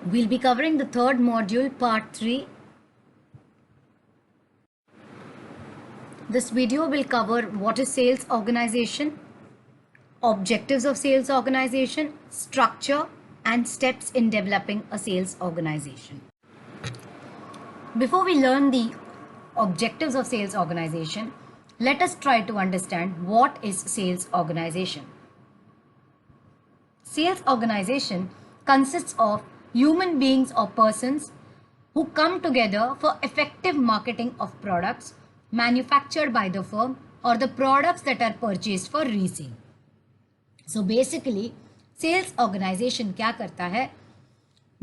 We'll be covering the third module, part 3. This video will cover what is sales organization, objectives of sales organization, structure, and steps in developing a sales organization. Before we learn the objectives of sales organization, let us try to understand what is sales organization. Sales organization consists of human beings or persons who come together for effective marketing of products manufactured by the firm or the products that are purchased for resale. So basically sales organization क्या करता है,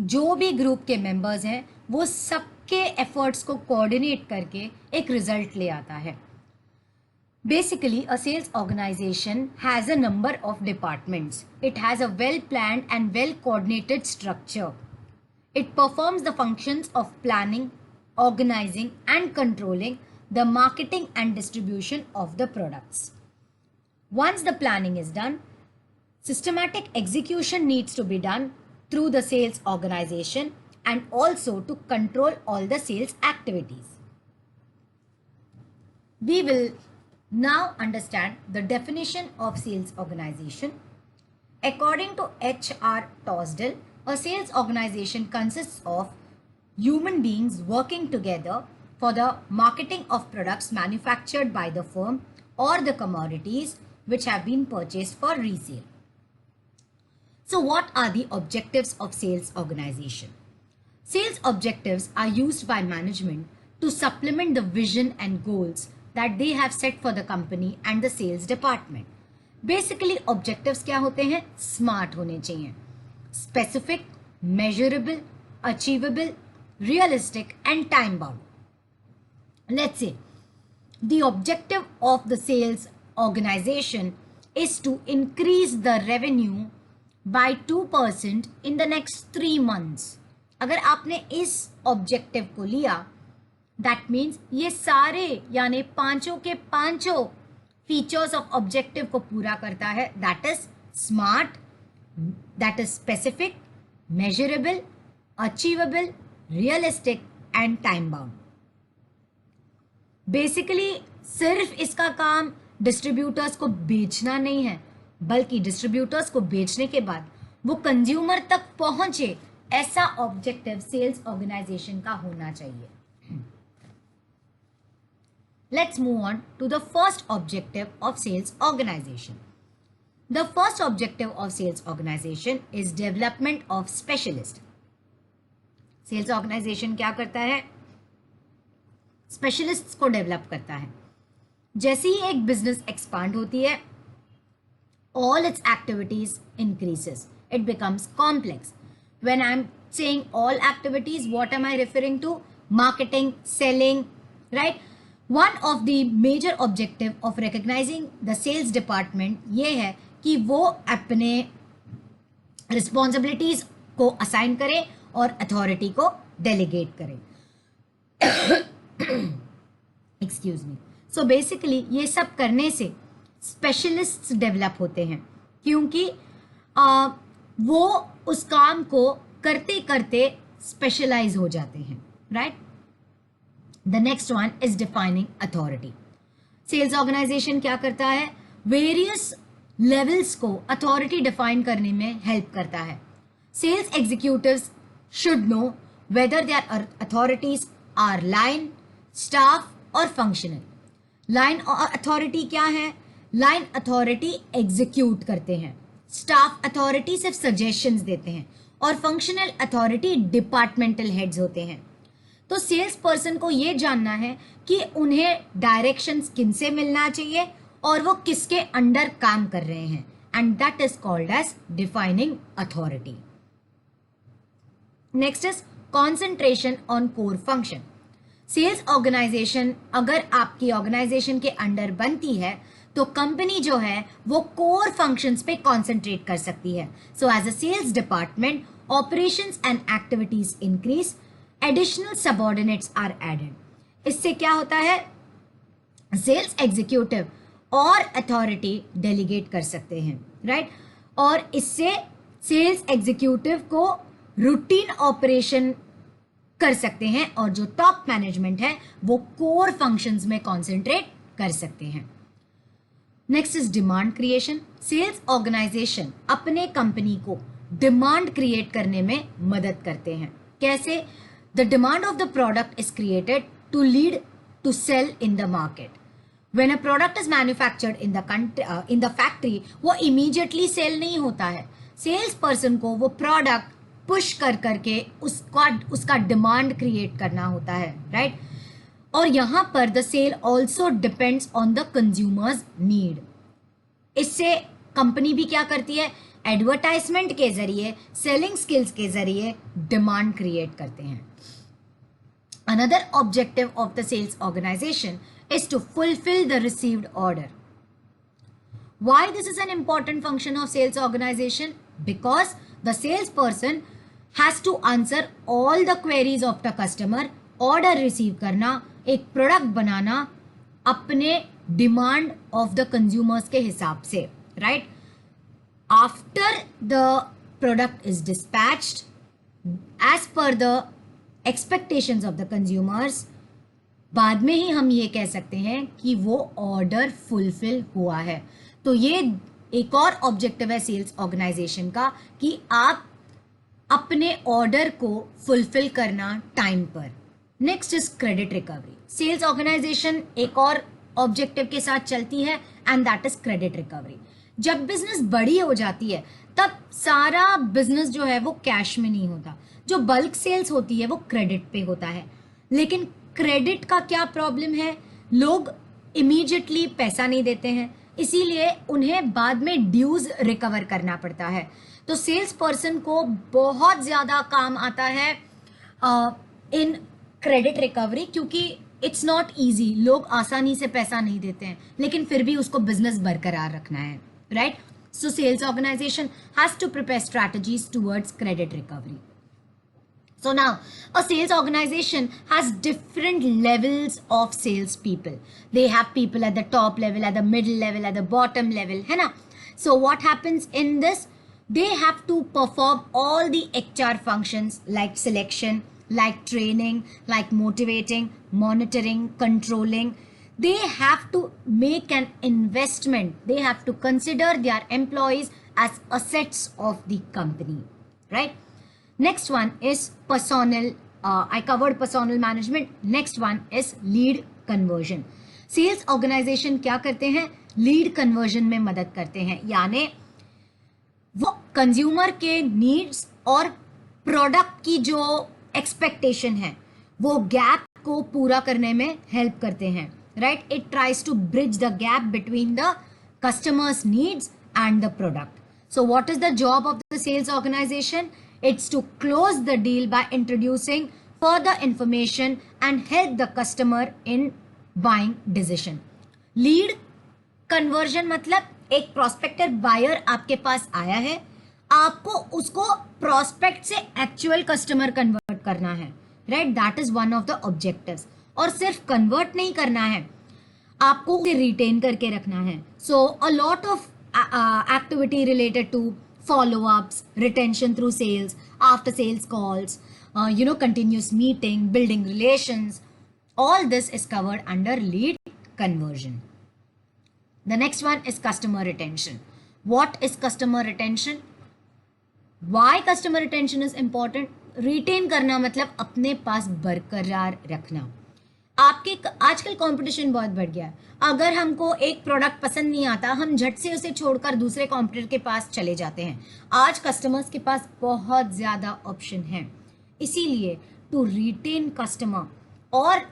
जो भी group के members हैं वो सबके efforts को कोऑर्डिनेट करके एक रिजल्ट ले आता है. Basically, a sales organization has a number of departments. It has a well-planned and well-coordinated structure. It performs the functions of planning, organizing, and controlling the marketing and distribution of the products. Once the planning is done, systematic execution needs to be done through the sales organization and also to control all the sales activities. We will now understand the definition of sales organization. According to H.R. Tosdell, a sales organization consists of human beings working together for the marketing of products manufactured by the firm or the commodities which have been purchased for resale. So what are the objectives of sales organization? Sales objectives are used by management to supplement the vision and goals that they have set for the company and the sales department. Basically objectives क्या होते हैं? Smart होने चाहिए. Specific, measurable, achievable, realistic and time bound. Let's say the objective of the sales organization is to increase the revenue by 2% in the next 3 months. अगर आपने इस objective को लिया, that means ये सारे यानी पांचों के पांचों फीचर्स ऑफ ऑब्जेक्टिव को पूरा करता है. That is smart, that is specific, measurable, achievable, realistic and time bound. Basically सिर्फ इसका काम डिस्ट्रीब्यूटर्स को बेचना नहीं है, बल्कि डिस्ट्रीब्यूटर्स को बेचने के बाद वो कंज्यूमर तक पहुंचे, ऐसा ऑब्जेक्टिव सेल्स ऑर्गेनाइजेशन का होना चाहिए. Let's move on to the first objective of sales organization. The first objective of sales organization is development of specialist. Sales organization क्या करता है? Specialists को develop करता है. जैसे ही एक business expand होती है, all its activities increases. It becomes complex. When I'm saying all activities, what am I referring to? Marketing, selling, right? One of the major objective of recognizing the sales department ये है कि वो अपने responsibilities को assign करे और authority को delegate करे. Excuse me. So basically ये सब करने से specialists develop होते हैं, क्योंकि वो उस काम को करते करते specialize हो जाते हैं, right? The next one is defining authority. Sales organization क्या करता है? Various levels को authority define करने में help करता है. Sales executives should know whether their authorities are line, staff or functional. Line authority क्या है? Line authority execute करते हैं. Staff authority सिर्फ suggestions देते हैं और functional authority departmental heads होते हैं. तो सेल्स पर्सन को ये जानना है कि उन्हें डायरेक्शंस किन से मिलना चाहिए और वो किसके अंडर काम कर रहे हैं, and that is called as defining authority. Next is concentration on core function. Sales organisation अगर आपकी ऑर्गेनाइजेशन के अंडर बनती है तो कंपनी जो है वो कोर फंक्शंस पे कॉन्सेंट्रेट कर सकती है. So as a sales department operations and activities increase, additional subordinates are added. इससे क्या होता है? सेल्स एग्जीक्यूटिव और अथॉरिटी डेलीगेट कर सकते हैं, राइट? और इससे सेल्स एग्जीक्यूटिव को रूटीन ऑपरेशन कर सकते हैं और जो टॉप मैनेजमेंट है वो कोर फंक्शंस में कॉन्सेंट्रेट कर सकते हैं। Next is demand creation. Sales organisation अपने कंपनी को डिमांड क्रिएट करने में मदद करते हैं। कैसे? The demand of the product is created to lead to sale in the market. When a product is manufactured in the factory, वो immediately cell नहीं होता है। सेल्स पर्सन को वो प्रोडक्ट पुश कर करके उसका डिमांड क्रिएट करना होता है, राइट? और यहाँ पर the sale also depends on the consumers need. इससे कंपनी भी क्या करती है? एडवर्टाइजमेंट के जरिए, सेलिंग स्किल्स के जरिए डिमांड क्रिएट करते हैं। Another objective of the sales organization is to fulfill the received order. Why this is an important function of sales organization? Because the salesperson has to answer all the queries of the customer, order receive करना, एक product बनाना अपने demand of the consumers के हिसाब से, right? After the product is dispatched, as per the expectations of the consumers, बाद में ही हम ये कह सकते हैं कि वो ऑर्डर फुलफिल हुआ है। तो ये एक और ऑब्जेक्टिव है सेल्स ऑर्गेनाइजेशन का कि आप अपने ऑर्डर को फुलफिल करना टाइम पर। Next is credit recovery. Sales organisation एक और ऑब्जेक्टिव के साथ चलती है and that is credit recovery. जब बिजनेस बड़ी हो जाती है तब सारा बिजनेस जो है वो कैश में नहीं होता, जो बल्क सेल्स होती है वो क्रेडिट पे होता है। लेकिन क्रेडिट का क्या प्रॉब्लम है? लोग इमीडिएटली पैसा नहीं देते हैं, इसीलिए उन्हें बाद में ड्यूज रिकवर करना पड़ता है। तो सेल्स पर्सन को बहुत ज़्यादा काम आता है इन क्रेडिट रिकवरी, क्योंकि इट्स नॉट ईजी। लोग आसानी से पैसा नहीं देते हैं, लेकिन फिर भी उसको बिजनेस बरकरार रखना है, right? So sales organization has to prepare strategies towards credit recovery. So now a sales organization has different levels of sales people. They have people at the top level, at the middle level, at the bottom level, है ना? So what happens in this? They have to perform all the HR functions like selection, like training, like motivating, monitoring, controlling. They have to make an investment. They have to consider their employees as assets of the company, right? Next one is personnel. I covered personnel management. Next one is lead conversion. Sales organization क्या करते हैं? Lead conversion में मदद करते हैं, यानी वो consumer के नीड्स और प्रोडक्ट की जो एक्सपेक्टेशन है वो गैप को पूरा करने में हेल्प करते हैं, right? It tries to bridge the gap between the customer's needs and the product. So what is the job of the sales organization? It's to close the deal by introducing further information and help the customer in buying decision. Lead conversion मतलब एक prospective buyer आपके पास आया है, आपको उसको prospect से actual customer convert करना है, right? That is one of the objectives. और सिर्फ कन्वर्ट नहीं करना है, आपको उसे रिटेन करके रखना है। So a lot of activity related to follow-ups, retention through sales, after sales calls, continuous meeting, building relations, all this is covered under lead conversion. The next one is customer retention. What is customer retention? Why customer retention is important? Retain करना मतलब अपने पास बरकरार रखना। आपके आजकल competition बहुत बढ़ गया है। अगर हमको एक प्रोडक्ट पसंद नहीं आता, हम झट से उसे छोड़कर दूसरे कॉम्पिटिटर के पास चले जाते हैं। आज कस्टमर्स के पास बहुत ज़्यादा ऑप्शन हैं, इसीलिए टू रिटेन कस्टमर और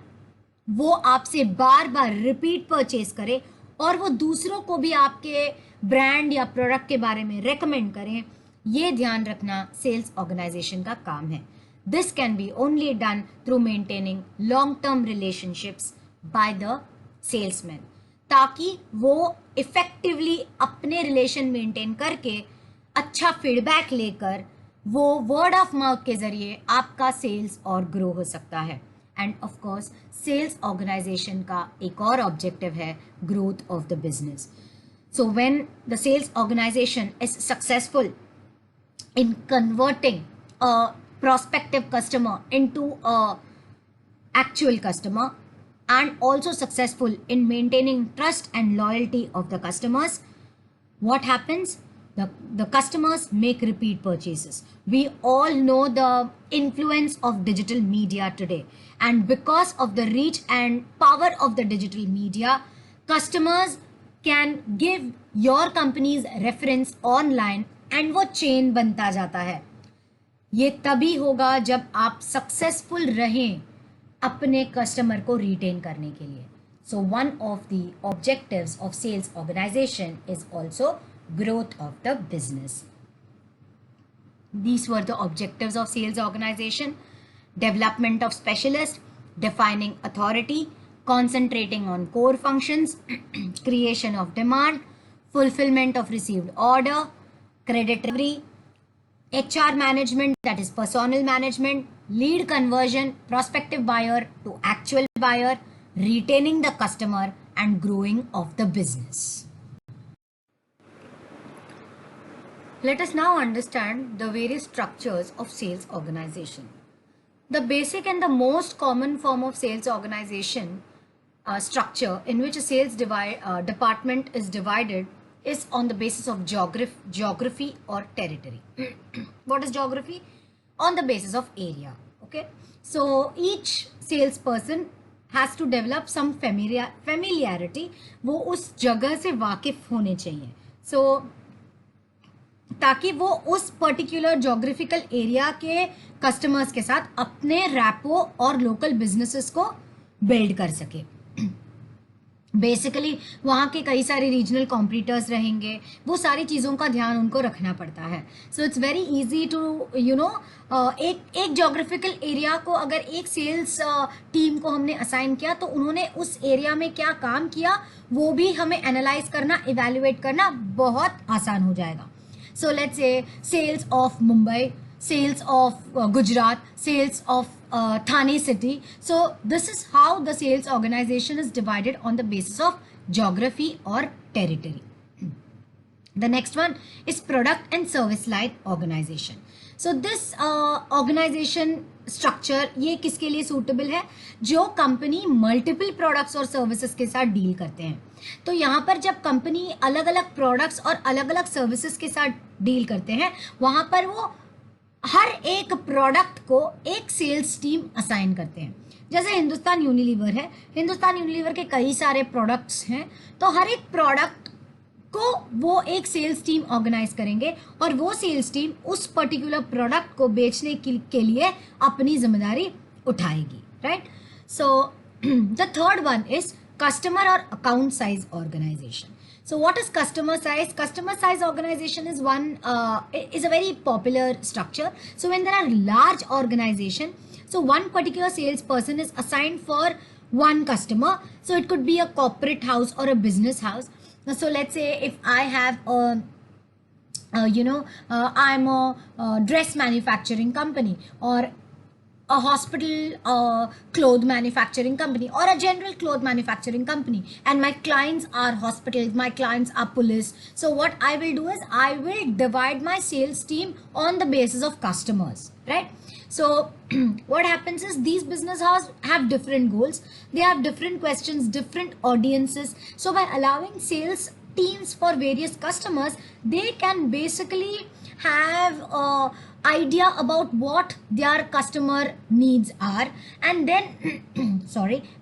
वो आपसे बार बार रिपीट परचेज करे और वो दूसरों को भी आपके ब्रांड या प्रोडक्ट के बारे में रेकमेंड करें, ये ध्यान रखना सेल्स ऑर्गेनाइजेशन का काम है। This can be only done through maintaining long-term relationships by the salesman, ताकि वो effectively अपने relation maintain करके अच्छा feedback लेकर वो word of mouth के जरिए आपका sales और grow हो सकता है। And of course, sales organization का एक और objective है growth of the business. So when the sales organization is successful in converting a prospective customer into a actual customer, and also successful in maintaining trust and loyalty of the customers, what happens? The customers make repeat purchases. We all know the influence of digital media today, and because of the reach and power of the digital media, customers can give your company's reference online and वो chain बनता जाता है. ये तभी होगा जब आप successful रहें अपने कस्टमर को रिटेन करने के लिए. So one of the objectives of sales organization is also growth of the business. These were the objectives of sales organization: development of specialists, defining authority, concentrating on core functions, creation of demand, fulfillment of received order, credit delivery, HR management, that is personnel management, lead conversion, prospective buyer to actual buyer, retaining the customer, and growing of the business. Let us now understand the various structures of sales organization. The basic and the most common form of sales organization structure in which a sales department is divided is on the basis of geography or territory. What is geography? On the basis of area. Okay, so each salesperson has to develop some familiarity. वो उस जगह से वाकिफ होने चाहिए. So ताकि वो उस पर्टिकुलर जोग्राफिकल एरिया के कस्टमर्स के साथ अपने रैपो और लोकल बिजनेसेस को बिल्ड कर सके. बेसिकली वहाँ के कई सारे रीजनल कॉम्पिटिटर्स रहेंगे, वो सारी चीज़ों का ध्यान उनको रखना पड़ता है. So it's very easy to एक जोग्राफिकल एरिया को अगर एक सेल्स टीम को हमने असाइन किया तो उन्होंने उस एरिया में क्या काम किया वो भी हमें एनालाइज करना, इवेल्युएट करना बहुत आसान हो जाएगा. So let's say sales of Mumbai, sales of Gujarat, sales of Thane city. So this is how the sales organization is divided on the basis of geography or territory. The next one is product and service line organization. So this organization structure ये किसके लिए suitable है? जो company multiple products और services के साथ deal करते हैं. तो यहाँ पर जब कंपनी अलग अलग प्रोडक्ट्स और अलग अलग सर्विसेज के साथ डील करते हैं, वहाँ पर वो हर एक प्रोडक्ट को एक सेल्स टीम असाइन करते हैं. जैसे हिंदुस्तान यूनिलीवर है, हिंदुस्तान यूनिलीवर के कई सारे प्रोडक्ट्स हैं, तो हर एक प्रोडक्ट को वो एक सेल्स टीम ऑर्गेनाइज करेंगे और वो सेल्स टीम उस पर्टिकुलर प्रोडक्ट को बेचने के लिए अपनी जिम्मेदारी उठाएगी. Right. So the third one is customer or account size organization. So what is customer size? Customer size organization is is a very popular structure. So when there are large organization, so one particular salesperson is assigned for one customer. So it could be a corporate house or a business house. So let's say if I have I'm a dress manufacturing company, or a hospital cloth manufacturing company, or a general cloth manufacturing company, and my clients are hospitals, my clients are police. So what I will do is I will divide my sales team on the basis of customers. Right. So what happens is these business houses have different goals, they have different questions, different audiences. So by allowing sales teams for various customers, they can basically have idea about what their customer needs are, and then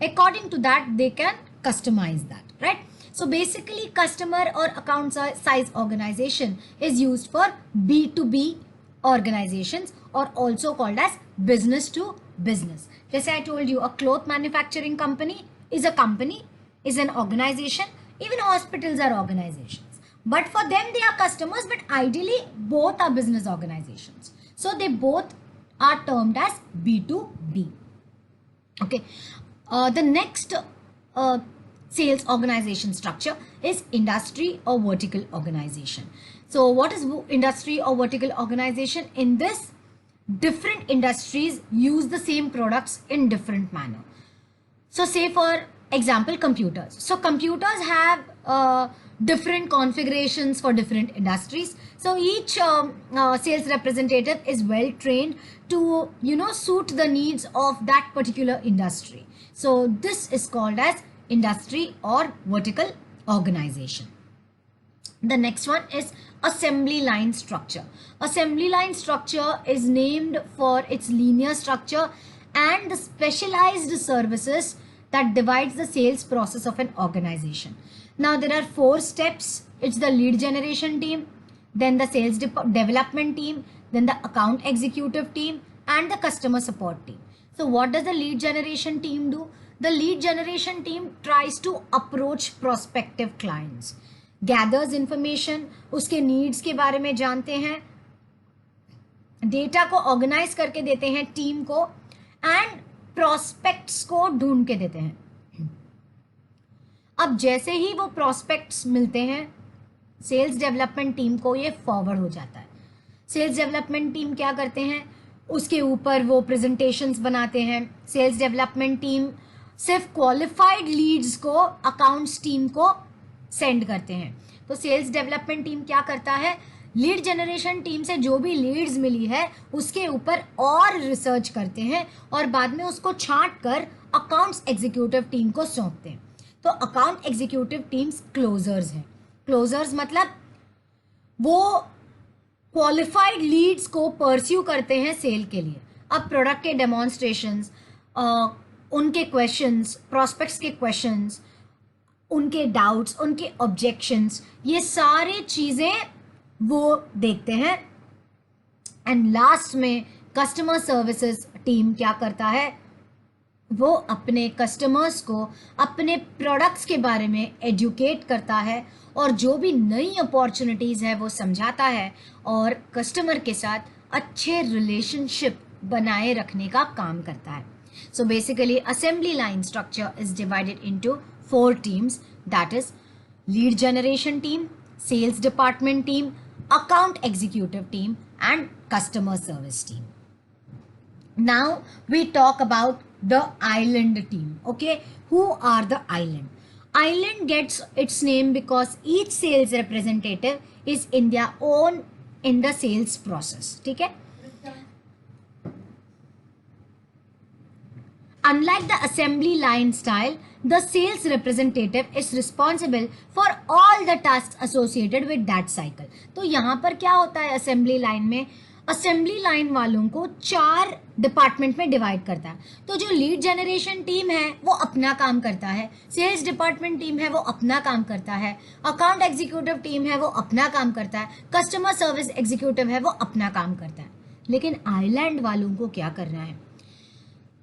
according to that they can customize that. Right. So basically customer or account size organization is used for B2B organizations, or also called as business to business. Just I told you, a cloth manufacturing company is an organization. Even hospitals are organizations. But for them, they are customers, but ideally both are business organizations. So they both are termed as B2B. Okay. The next sales organization structure is industry or vertical organization. So what is industry or vertical organization? In this, different industries use the same products in different manner. So say for example, computers. So computers have different configurations for different industries. So each sales representative is well trained to, suit the needs of that particular industry. So this is called as industry or vertical organization. The next one is assembly line structure. Assembly line structure is named for its linear structure and the specialized services that divides the sales process of an organization. Now there are 4 steps. It's the lead generation team, then the sales development team, then the account executive team, and the customer support team. So what does the lead generation team do? The lead generation team tries to approach prospective clients, gathers information, उसके needs के बारे में जानते हैं, data को organise करके देते हैं टीम को, एंड प्रोस्पेक्ट्स को ढूंढ के देते हैं. अब जैसे ही वो प्रोस्पेक्ट्स मिलते हैं सेल्स डेवलपमेंट टीम को, ये फॉरवर्ड हो जाता है. सेल्स डेवलपमेंट टीम क्या करते हैं, उसके ऊपर वो प्रेजेंटेशंस बनाते हैं. सेल्स डेवलपमेंट टीम सिर्फ क्वालिफाइड लीड्स को अकाउंट्स टीम को सेंड करते हैं. तो सेल्स डेवलपमेंट टीम क्या करता है, लीड जनरेशन टीम से जो भी लीड्स मिली है उसके ऊपर और रिसर्च करते हैं और बाद में उसको छांट कर अकाउंट्स एग्जीक्यूटिव टीम को सौंपते हैं. तो अकाउंट एग्जीक्यूटिव टीम्स क्लोजर्स हैं. क्लोजर्स मतलब वो क्वालिफाइड लीड्स को परस्यू करते हैं सेल के लिए. अब प्रोडक्ट के डेमोन्स्ट्रेशंस, उनके क्वेश्चंस, प्रोस्पेक्ट्स के क्वेश्चंस, उनके डाउट्स, उनके ऑब्जेक्शंस, ये सारी चीज़ें वो देखते हैं. एंड लास्ट में कस्टमर सर्विसेज टीम क्या करता है, वो अपने कस्टमर्स को अपने प्रोडक्ट्स के बारे में एजुकेट करता है और जो भी नई अपॉर्चुनिटीज़ है वो समझाता है और कस्टमर के साथ अच्छे रिलेशनशिप बनाए रखने का काम करता है. So basically assembly line structure is divided into 4 teams, that is lead generation team, sales department team, account executive team and customer service team. Now we talk about the island team. Okay, who are the island? Island gets its name because each sales representative is in their own in the sales process. ठीक है. Unlike the assembly line style, the sales representative is responsible for all the tasks associated with that cycle. तो यहाँ पर क्या होता है assembly line में, assembly line वालों को 4 डिपार्टमेंट में डिवाइड करता है. तो जो लीड जनरेशन टीम है वो अपना काम करता है, सेल्स डिपार्टमेंट टीम है वो अपना काम करता है, अकाउंट एग्जीक्यूटिव टीम है वो अपना काम करता है, कस्टमर सर्विस एग्जीक्यूटिव है वो अपना काम करता है. लेकिन आइलैंड वालों को क्या करना है,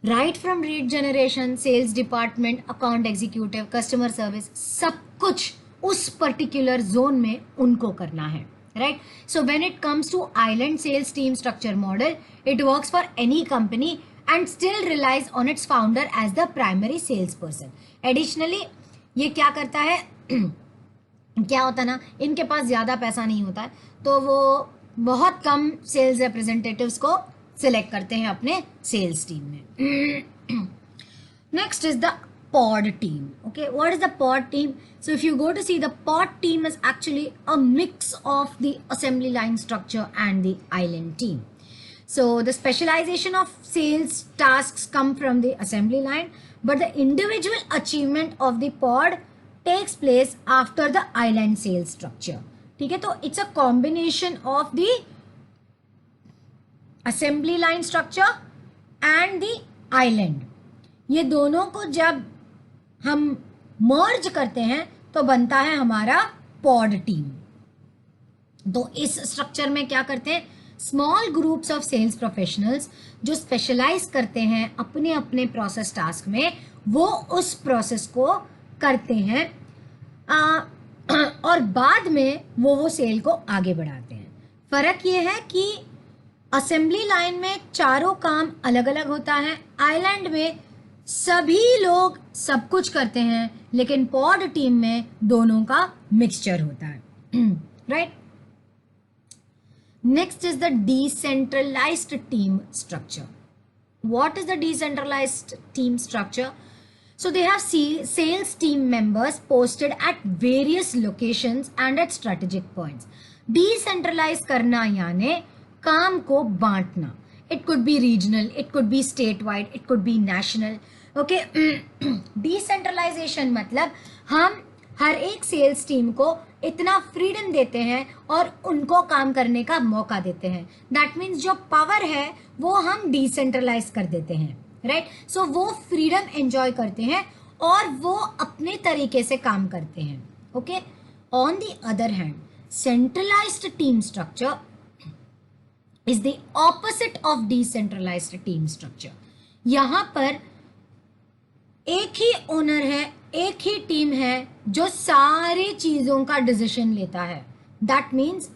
right from lead generation, sales department, account executive, customer service, सब कुछ उस पर्टिकुलर जोन में उनको करना है. Right? So when it comes to island sales team structure model, it works for any company and still relies on its founder as the primary salesperson. Additionally, ये क्या करता है, क्या होता है ना, इनके पास ज़्यादा पैसा नहीं होता है तो वो बहुत कम सेल्स रिप्रेजेंटेटिव्स को सिलेक्ट करते हैं अपने सेल्स टीम में. Next is the pod team. Okay, what is the pod team? So if you go to see, the pod team is actually a mix of the assembly line structure and the island team. So the specialization of sales tasks come from the assembly line, but the individual achievement of the pod takes place after the island sales structure. ठीक है, तो it's a combination of the assembly line structure and the island. ये दोनों को जब हम मर्ज करते हैं तो बनता है हमारा पॉड टीम. तो इस स्ट्रक्चर में क्या करते हैं, small groups of sales professionals जो स्पेशलाइज करते हैं अपने अपने प्रोसेस टास्क में, वो उस प्रोसेस को करते हैं और बाद में वो सेल को आगे बढ़ाते हैं. फर्क ये है कि असेंबली लाइन में चारों काम अलग अलग होता है, आइलैंड में सभी लोग सब कुछ करते हैं, लेकिन पॉड टीम में दोनों का मिक्सचर होता है. Right. Next is the decentralised team structure. What is the decentralised team structure? So they have sales team members posted at various locations and at strategic points. Decentralize करना यानी काम को बांटना. It could be regional, it could be statewide, it could be national. Okay, decentralization मतलब हम हर एक sales team को इतना फ्रीडम देते हैं और उनको काम करने का मौका देते हैं. दैट मीन्स जो पावर है वो हम डिसेंट्रलाइज कर देते हैं, राइट. सो वो फ्रीडम एंजॉय करते हैं और वो अपने तरीके से काम करते हैं. Okay. On the other hand, centralised team structure is the opposite of decentralised team structure. यहां पर एक ही ओनर है, एक ही टीम है जो सारी चीजों का डिसीजन लेता है. That means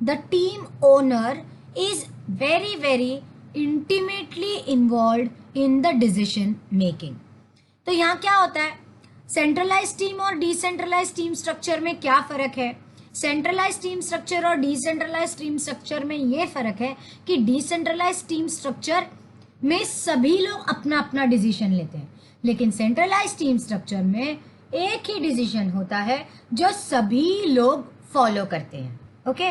the team owner is very very intimately involve in the decision making. तो यहाँ क्या होता है, सेंट्रलाइज टीम और डिसेंट्रलाइज टीम स्ट्रक्चर में क्या फर्क है? सेंट्रलाइज टीम स्ट्रक्चर और डिसेंट्रलाइज टीम स्ट्रक्चर में ये फर्क है कि डिसेंट्रलाइज टीम स्ट्रक्चर में सभी लोग अपना अपना डिसीजन लेते हैं, लेकिन सेंट्रलाइज टीम स्ट्रक्चर में एक ही डिसीजन होता है जो सभी लोग फॉलो करते हैं. ओके.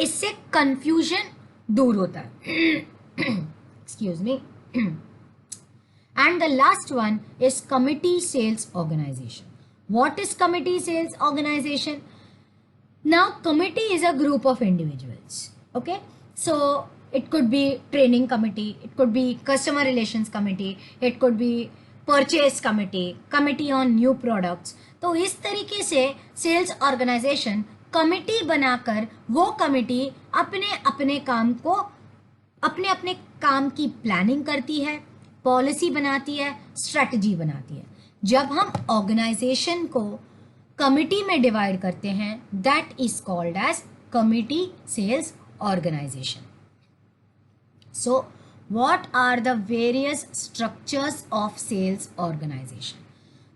इससे कंफ्यूजन दूर होता है. Excuse me. And the last one is committee sales organisation. What is committee sales organisation? Now committee is a group of individuals. Okay. So it could be training committee, it could be customer relations committee, it could be purchase committee, committee on new products. तो इस तरीके से sales organisation committee बनाकर वो committee अपने अपने काम को, अपने अपने काम की प्लानिंग करती है, पॉलिसी बनाती है, स्ट्रेटजी बनाती है. जब हम ऑर्गेनाइजेशन को कमिटी में डिवाइड करते हैं, that is called as committee sales organisation. So, what are the various structures of sales organization?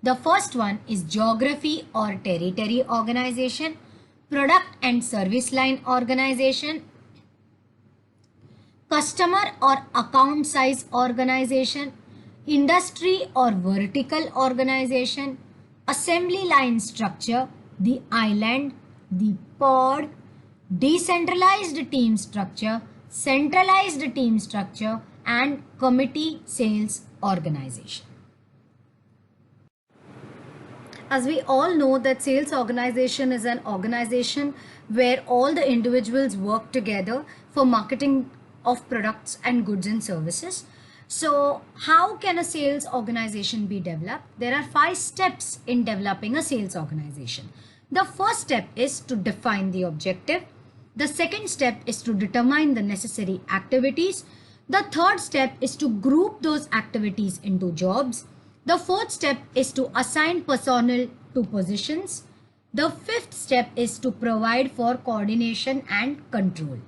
The first one is geography or territory organization, product and service line organization, customer or account size organization, industry or vertical organization, assembly line structure, the island, the pod, decentralized team structure, centralized team structure, and committee sales organization. As we all know that sales organization is an organization where all the individuals work together for marketing of products and goods and services. So how can a sales organization be developed? There are 5 steps in developing a sales organization. The first step is to define the objective. The second step is to determine the necessary activities. The third step is to group those activities into jobs. The fourth step is to assign personnel to positions. The fifth step is to provide for coordination and control.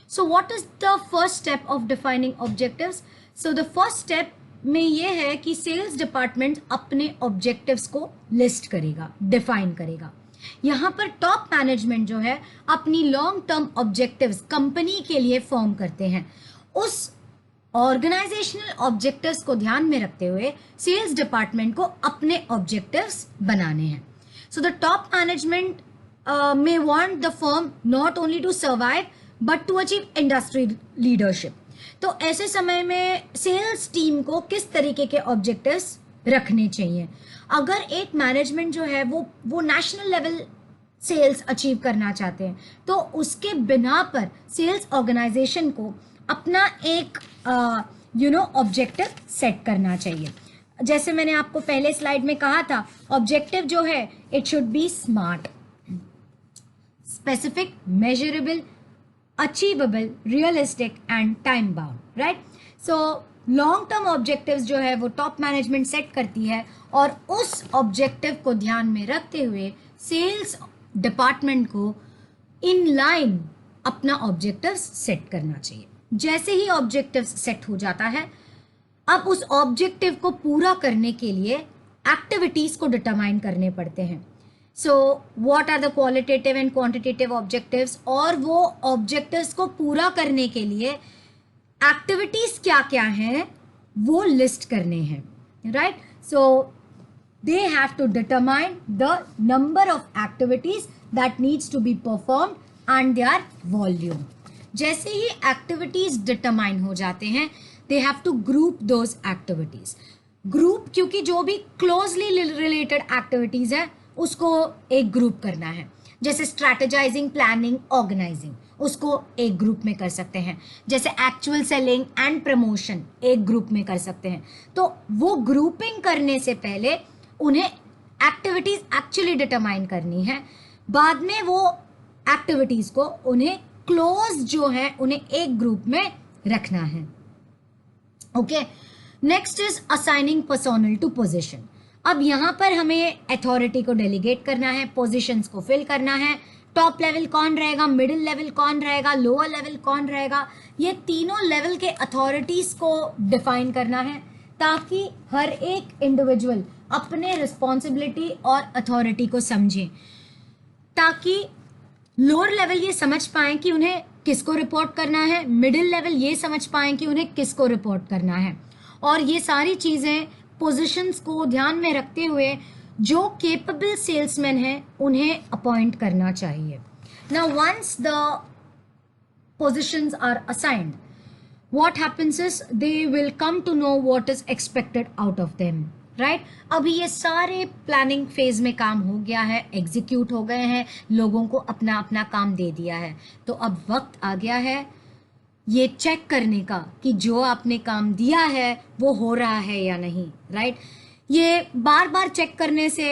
So what is the first step of defining objectives? So the first step में ये है कि sales department अपने objectives को list करेगा, define करेगा. यहाँ पर टॉप मैनेजमेंट जो है अपनी लॉन्ग टर्म ऑब्जेक्टिव्स कंपनी के लिए फॉर्म करते हैं. उस ऑर्गेनाइजेशनल ऑब्जेक्टिव्स को ध्यान में रखते हुए सेल्स डिपार्टमेंट को अपने ऑब्जेक्टिव्स बनाने हैं. So the top management may want the firm not only to survive but to achieve industry leadership. तो ऐसे समय में सेल्स टीम को किस तरीके के ऑब्जेक्टिव्स रखने चाहिए? अगर एक मैनेजमेंट जो है वो नेशनल लेवल सेल्स अचीव करना चाहते हैं तो उसके बिना पर सेल्स ऑर्गेनाइजेशन को अपना एक ऑब्जेक्टिव सेट करना चाहिए. जैसे मैंने आपको पहले स्लाइड में कहा था, ऑब्जेक्टिव जो है it should be smart, specific, measurable, achievable, realistic and time bound, right. So long term objectives जो है वो टॉप मैनेजमेंट सेट करती है और उस ऑब्जेक्टिव को ध्यान में रखते हुए सेल्स डिपार्टमेंट को इन लाइन अपना ऑब्जेक्टिव्स सेट करना चाहिए. जैसे ही ऑब्जेक्टिव्स सेट हो जाता है, अब उस ऑब्जेक्टिव को पूरा करने के लिए एक्टिविटीज को डिटरमाइन करने पड़ते हैं. So what are the qualitative and quantitative objectives, और वो ऑब्जेक्टिव्स को पूरा करने के लिए एक्टिविटीज क्या क्या हैं वो लिस्ट करने हैं, right? So they have to determine the number of activities that needs to be performed and their volume. जैसे ही activities determine हो जाते हैं, they have to group those activities. Group क्योंकि जो भी closely related activities है उसको एक group करना है, जैसे strategizing, planning, organizing, उसको एक ग्रुप में कर सकते हैं, जैसे एक्चुअल सेलिंग एंड प्रमोशन एक ग्रुप में कर सकते हैं. तो वो ग्रुपिंग करने से पहले उन्हें एक्टिविटीज एक्चुअली डिटरमाइन करनी है, बाद में वो एक्टिविटीज को उन्हें क्लोज जो है उन्हें एक ग्रुप में रखना है. Okay, next is assigning personnel to position. अब यहां पर हमें अथॉरिटी को डेलीगेट करना है, पोजीशंस को फिल करना है. टॉप लेवल कौन रहेगा, मिडिल लेवल कौन रहेगा, लोअर लेवल कौन रहेगा, ये तीनों लेवल के अथॉरिटीज को डिफाइन करना है ताकि हर एक इंडिविजुअल अपने रिस्पॉन्सिबिलिटी और अथॉरिटी को समझें, ताकि लोअर लेवल ये समझ पाएं कि उन्हें किसको रिपोर्ट करना है, मिडिल लेवल ये समझ पाएं कि उन्हें किसको रिपोर्ट करना है. और ये सारी चीज़ें पोजीशंस को ध्यान में रखते हुए जो केपेबल सेल्समैन हैं उन्हें अपॉइंट करना चाहिए. Now once the positions are assigned, what happens is they will come to know what is expected out of them, right? अभी ये सारे प्लानिंग फेज में काम हो गया है, एग्जीक्यूट हो गए हैं, लोगों को अपना अपना काम दे दिया है. तो अब वक्त आ गया है ये चेक करने का कि जो आपने काम दिया है वो हो रहा है या नहीं, राइट? ये बार बार चेक करने से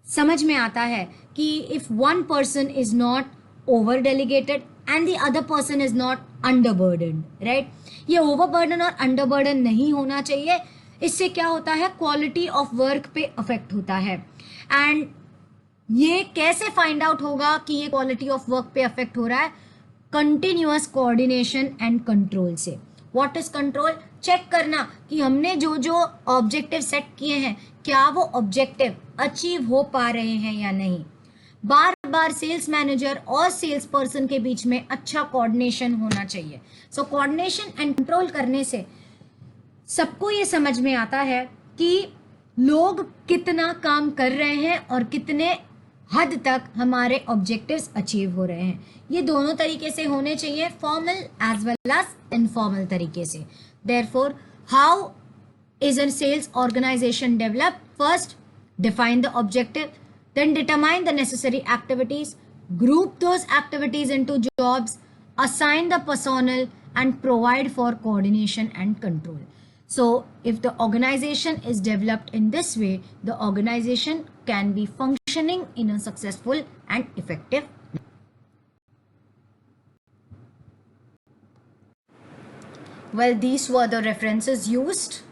समझ में आता है कि if one person is not over delegated and the other person is not underburdened, right? ये overburden और underburden नहीं होना चाहिए. इससे क्या होता है, क्वालिटी ऑफ वर्क पे अफेक्ट होता है. एंड ये कैसे फाइंड आउट होगा कि ये क्वालिटी ऑफ वर्क पे अफेक्ट हो रहा है? कंटिन्यूअस कोऑर्डिनेशन एंड कंट्रोल से. What is control? चेक करना कि हमने जो जो ऑब्जेक्टिव सेट किए हैं क्या वो ऑब्जेक्टिव अचीव हो पा रहे हैं या नहीं. बार बार सेल्स मैनेजर और सेल्स पर्सन के बीच में अच्छा कोऑर्डिनेशन होना चाहिए. सो कोऑर्डिनेशन एंड कंट्रोल करने से सबको ये समझ में आता है कि लोग कितना काम कर रहे हैं और कितने हद तक हमारे ऑब्जेक्टिव्स अचीव हो रहे हैं. ये दोनों तरीके से होने चाहिए, formal as well as informal तरीके से. Therefore how is a sales organisation develop? First, define the objective, then determine the necessary activities, group those activities into jobs, assign the personnel and provide for coordination and control. So if the organization is developed in this way, the organization can be functioning in a successful and effective. Well, these were the references used.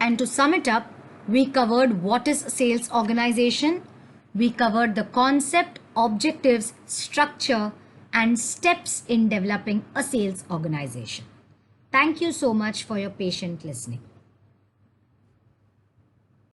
And to sum it up, we covered what is sales organization, we covered the concept, objectives, structure, and steps in developing a sales organization. Thank you so much for your patient listening.